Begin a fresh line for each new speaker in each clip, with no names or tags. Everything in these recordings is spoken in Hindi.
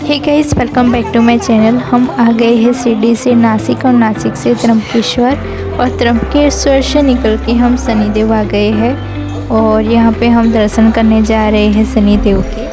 Hey guys, welcome back to my channel. हम आ गए हैं शिरडी से नासिक और नासिक से त्र्यंबकेश्वर और त्र्यंबकेश्वर से निकल के हम शनिदेव आ गए हैं और यहाँ पे हम दर्शन करने जा रहे हैं शनिदेव के।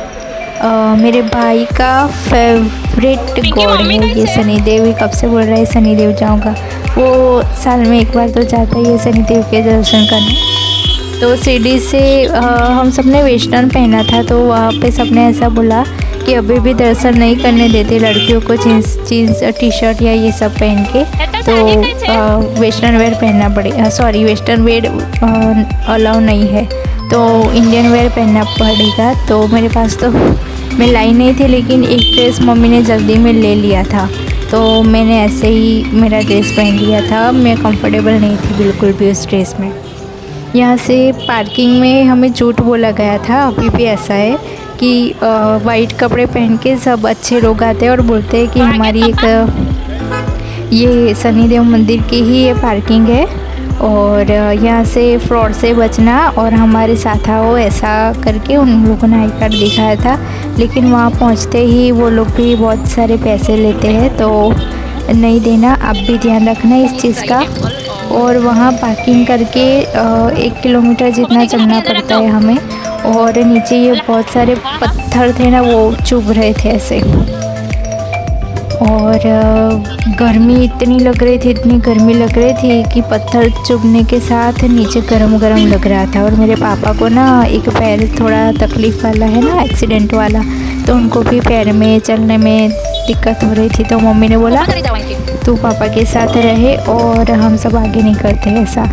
मेरे भाई का फेवरेट गॉड है ये शनिदेव। ये कब से बोल रहा है शनिदेव जाऊँगा। वो साल में एक बार तो जाता ही है शनिदेव के दर्शन करने। तो शिरडी से हम सब ने वेस्टर्न पहना था, तो वहाँ पे सबने ऐसा बोला कि अभी भी दर्शन नहीं करने देते लड़कियों को जीन्स टी शर्ट या ये सब पहन के, तो वेस्टर्न वेयर पहनना पड़ेगा। सॉरी, वेस्टर्न वेयर अलाउ नहीं है, तो इंडियन वेयर पहनना पड़ेगा। तो मेरे पास तो मैं लाई नहीं थी, लेकिन एक ड्रेस मम्मी ने जल्दी में ले लिया था, तो मैंने ऐसे ही मेरा ड्रेस पहन लिया था। मैं कंफर्टेबल नहीं थी बिल्कुल भी उस ड्रेस में। यहाँ से पार्किंग में हमें झूठ बोला गया था, अभी भी ऐसा है कि वाइट कपड़े पहन के सब अच्छे लोग आते हैं और बोलते हैं कि हमारी एक ये शनिदेव मंदिर की ही ये पार्किंग है और यहाँ से फ्रॉड से बचना और हमारे साथ आओ, ऐसा करके उन लोगों ने आई कार्ड दिखाया था। लेकिन वहाँ पहुँचते ही वो लोग भी बहुत सारे पैसे लेते हैं, तो नहीं देना। आप भी ध्यान रखना इस चीज़ का। और वहाँ पार्किंग करके 1 किलोमीटर जितना चलना पड़ता है हमें। और नीचे ये बहुत सारे पत्थर थे ना, वो चुभ रहे थे ऐसे। और गर्मी इतनी लग रही थी, इतनी गर्मी लग रही थी कि पत्थर चुभने के साथ नीचे गरम गरम लग रहा था। और मेरे पापा को ना एक पैर थोड़ा तकलीफ़ वाला है ना, एक्सीडेंट वाला, तो उनको भी पैर में चलने में दिक्कत हो रही थी। तो मम्मी ने बोला तू पापा के साथ रहे और हम सब आगे निकलते हैं ऐसा।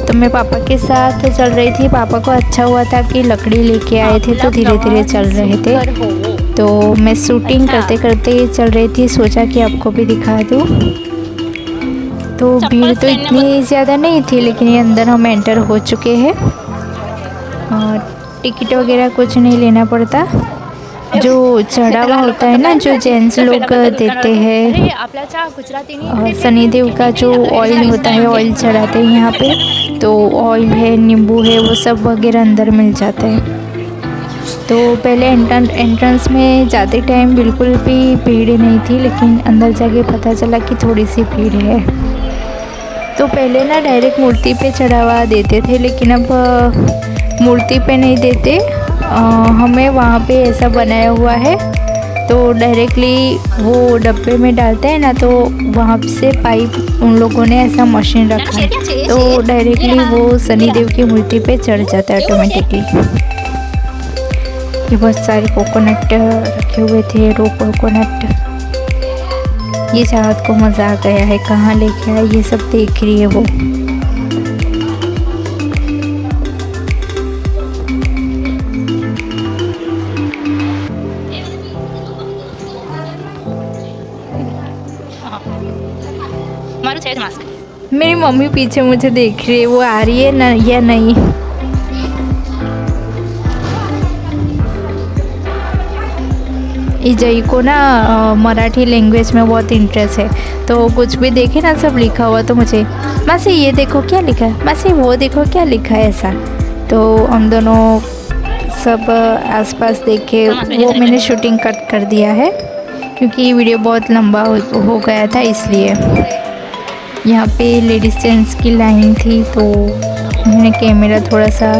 तो मैं पापा के साथ चल रही थी। पापा को अच्छा हुआ था कि लकड़ी लेके आए थे, तो धीरे धीरे चल रहे थे। तो मैं शूटिंग करते करते चल रही थी, सोचा कि आपको भी दिखा दूँ। तो भीड़ तो इतनी ज़्यादा नहीं थी, लेकिन ये अंदर हम एंटर हो चुके हैं। टिकट वगैरह कुछ नहीं लेना पड़ता। जो चढ़ावा होता है ना, जो जेंट्स लोग देते हैं, शनिदेव का जो ऑयल होता है, ऑयल चढ़ाते हैं यहाँ पे। तो ऑयल है, नींबू है, वो सब वगैरह अंदर मिल जाता है। तो पहले एंट्रेंस में जाते टाइम बिल्कुल भी भीड़ नहीं थी, लेकिन अंदर जाके पता चला कि थोड़ी सी भीड़ है। तो पहले ना डायरेक्ट मूर्ति पे चढ़ावा देते थे, लेकिन अब मूर्ति पे नहीं देते। हमें वहाँ पे ऐसा बनाया हुआ है, तो डायरेक्टली वो डब्बे में डालते हैं ना, तो वहाँ से पाइप उन लोगों ने ऐसा मशीन रखा है, तो डायरेक्टली वो शनिदेव की मूर्ति पे चढ़ जाता है ऑटोमेटिकली। ये बहुत सारे कोकोनट रखे हुए थे, रो कोकोनट। ये चाहत को मज़ा आ गया है, कहाँ लेके आया ये सब देख रही है वो। मेरी मम्मी पीछे मुझे देख रही है, वो आ रही है ना या नहीं। इजई को ना मराठी लैंग्वेज में बहुत इंटरेस्ट है, तो कुछ भी देखे ना सब लिखा हुआ, तो मुझे मासी ये देखो क्या लिखा है, मासी वो देखो क्या लिखा है, ऐसा। तो हम दोनों सब आसपास देखे। वो मैंने शूटिंग कट कर दिया है क्योंकि ये वीडियो बहुत लंबा हो गया था, इसलिए। यहाँ पे लेडीज़ जेंट्स की लाइन थी, तो मैंने कैमरा थोड़ा सा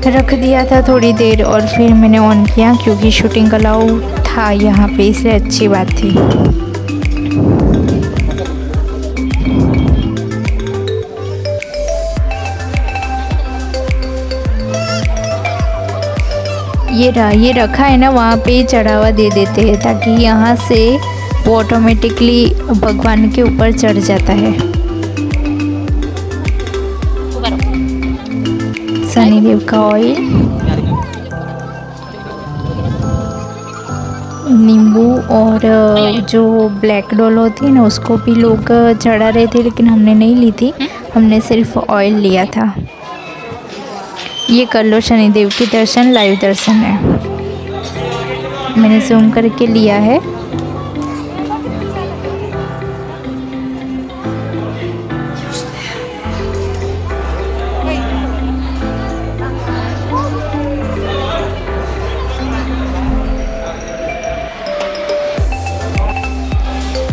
रख दिया था थोड़ी देर, और फिर मैंने ऑन किया क्योंकि शूटिंग अलाउ था यहाँ पे, इसलिए अच्छी बात थी। ये रखा है ना, वहाँ पे चढ़ावा दे देते हैं ताकि यहाँ से वो ऑटोमेटिकली भगवान के ऊपर चढ़ जाता है। शनिदेव का ऑयल, नींबू और जो ब्लैक डॉल होती है ना, उसको भी लोग चढ़ा रहे थे, लेकिन हमने नहीं ली थी, हमने सिर्फ ऑयल लिया था। ये कर लो, शनिदेव की दर्शन लाइव दर्शन है। मैंने जूम करके लिया है।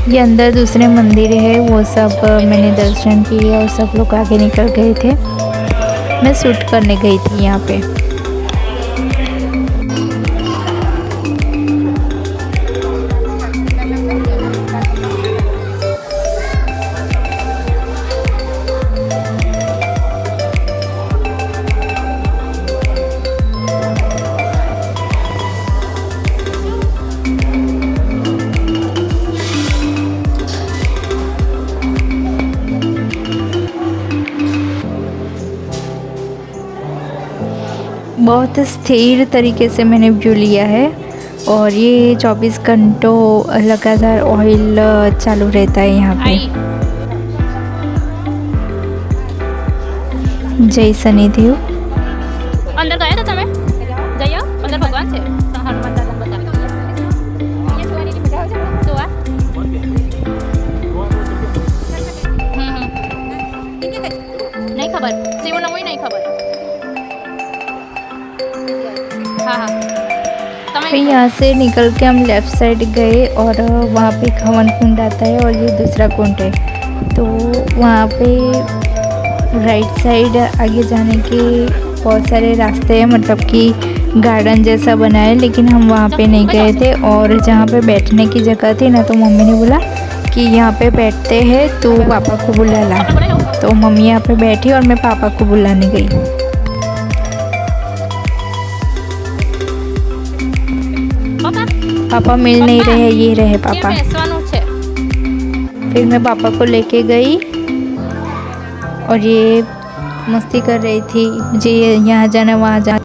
ये अंदर दूसरे मंदिर है, वो सब मैंने दर्शन किए और सब लोग आगे निकल गए थे। मैं शूट करने गई थी यहाँ पे। बहुत स्थिर तरीके से मैंने व्यू लिया है और ये 24 घंटों लगातार ऑयल चालू रहता है यहाँ पे। जय शनिदेव।
अंदर गया था તમે જયો અંદર ભગવાન છે હનુમાન દાદા બતાવે ये सुवानी ની બતાવો છો સુવા नहीं खबर सीवो नमोई नहीं खबर। हाँ हाँ
फिर यहाँ से निकल के हम लेफ़्ट साइड गए और वहाँ पे हवन कुंड आता है और ये दूसरा कुंड है। तो वहाँ पे राइट साइड आगे जाने के बहुत सारे रास्ते हैं, मतलब कि गार्डन जैसा बना है, लेकिन हम वहाँ पे नहीं गए थे। और जहाँ पे बैठने की जगह थी ना, तो मम्मी ने बोला कि यहाँ पे बैठते हैं तो पापा को बुला ला। तो मम्मी यहाँ पे बैठी और मैं पापा को बुलाने गई। पापा मिल नहीं रहे, ये रहे पापा। फिर मैं पापा को लेके गई और ये मस्ती कर रही थी, मुझे यहाँ जाना वहाँ जाना।